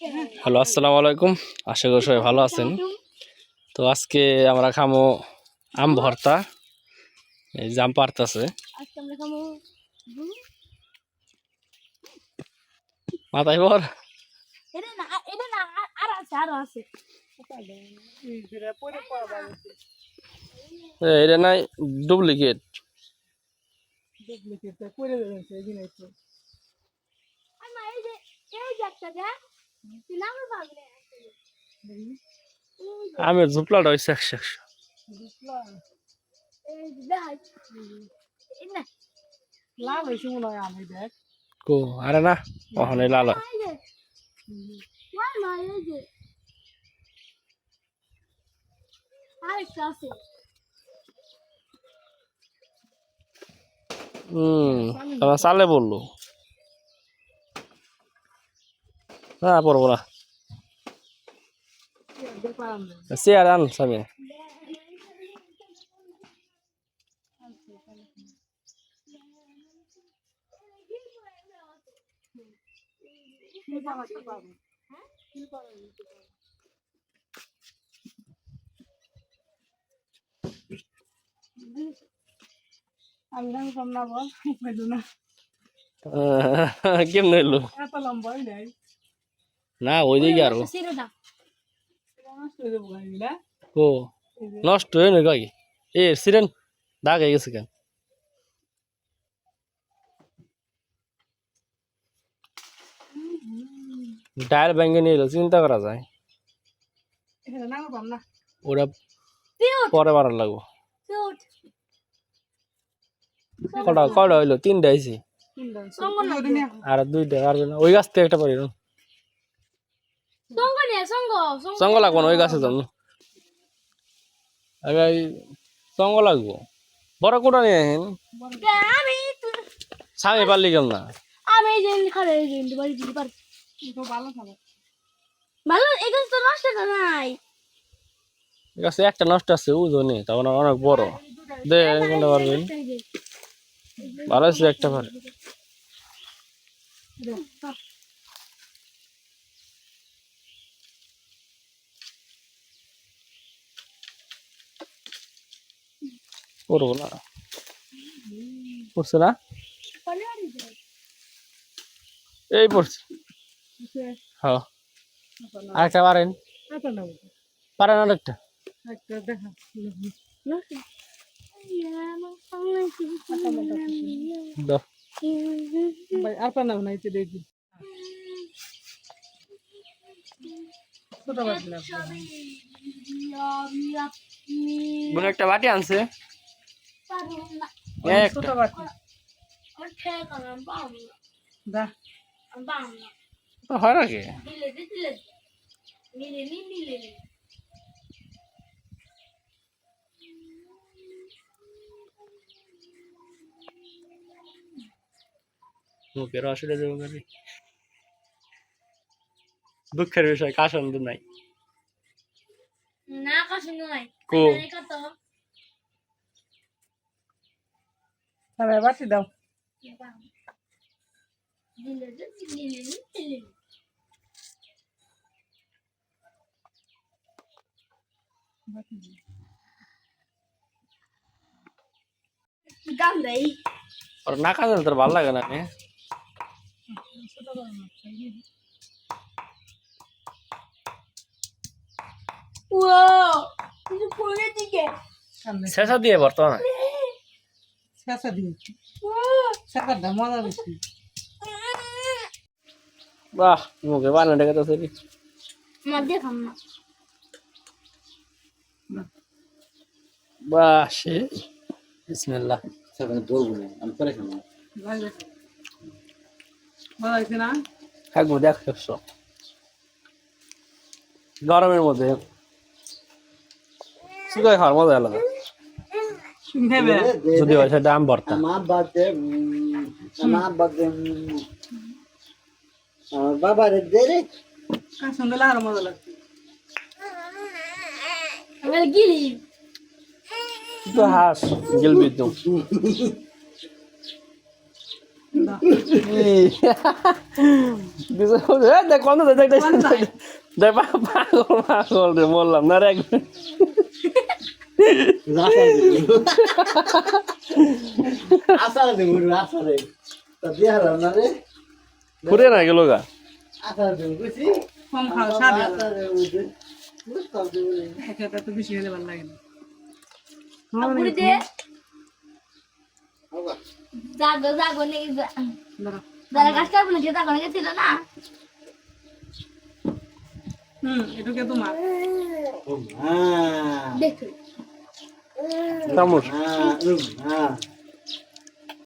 Hello, আসসালামু আলাইকুম। আশা করি সবাই ভালো আছেন। তো আজকে আমরা খামো আম ভর্তা। এই যে আম পারতাছে মাথায় পর। এটা নাই ডুপ্লিকেট। আমের ঝুপলাটা হয়েছে 100। লাল হয়েছে মনে হয় আমি দেখ কো আরে না, ওখানে লাল হয়। তোমার চালে বললো না, পড়বো না। চেয়ার আন সামনে। আমি জানতাম না বল পাইলো না কেমন এলো এত লম্বা হয় নাই না, ওইদিকে আরো নষ্ট হয়ে যাবো গাড়িগুলা ও নষ্ট হয়ে না কয় এ সিরেন দাগ হয়ে গেছে কেন? টায়ার ভেঙে নিয়ে এলো, চিন্তা করা যায়। এখানে না পাম না ওরা পরে বাড়ার লাগবো। কটা কটা হইলো? 3টা আইছি আর 2টা আর ওই গাছ থেকে একটা পারি না। সঙ্গ লাগবো না, ওই গাছে যাবো। আগে সঙ্গ লাগবো। বড় কোটা নিয়ে আহেন স্বামী পারলি কেন না? আমি এই যে খারে এই যে বাড়ি দিতে পারি তো ভালো খাবার ভালো এখানে তো নষ্ট তো নাই গাছে একটা নষ্ট আছে ওজনে, তখন অনেক বড়। দে কোনটা পারবেন? ভালো আছে একটা পারে। করবো না, পড়ছে না? এই পড়ছে। হ্যাঁ আরেকটা পারেন? পারেন আরেকটা? একটা দেখা দাও। ভাই আর পানা বানাইতে দেখি ছোট বাটি না বোন একটা বাটি আনছে। ছোট বাটি দা তো হয় নাকি? মুখের অসুবিধা দেবো গাড়ি। দুঃখের বিষয় কাশন্দ নাই। না কাছে নয় কো কত তাহলে বাটি দাও গান দেই আর না কাজল তোর ভালো লাগে না? ও কিছু পড়ে দিকে শেষা দিয়ে বর্তমানে শেষা দিই শেষাটা মজা বেশি বাহ, মুখে বানা ডেকে তো সরি। মধ্যে খাম না বাহ সে বিসমিল্লাহ। মজা হয়েছে না থাকবো দেখছো গরমের মধ্যে শুকাই খাওয়ার মজা আলাদা। যদি হয় সেটা আম ভর্তা। বাবার দেরে শুনলে আরো মজা লাগছে আমি গিলি তো হাস গিলবি তো দেখ কত দেখ দেখ পাগল পাগল রে বললাম না রে আসারে দেবো আসারে তা দিয়ে হারাম না রে ফুরে না গেল গা আসারে দেবো বুঝছি কম খাও স্বাদ আসারে বুঝছি বুঝতাম দেবো খেতে তো বেশি হলে ভালো লাগে না পুরি দে জাগো জাগো নেই ধরো যারা কাজ করবো না যেটা করে গেছিল না এটুকে তোমার হ্যাঁ দেখো চামচ হ্যাঁ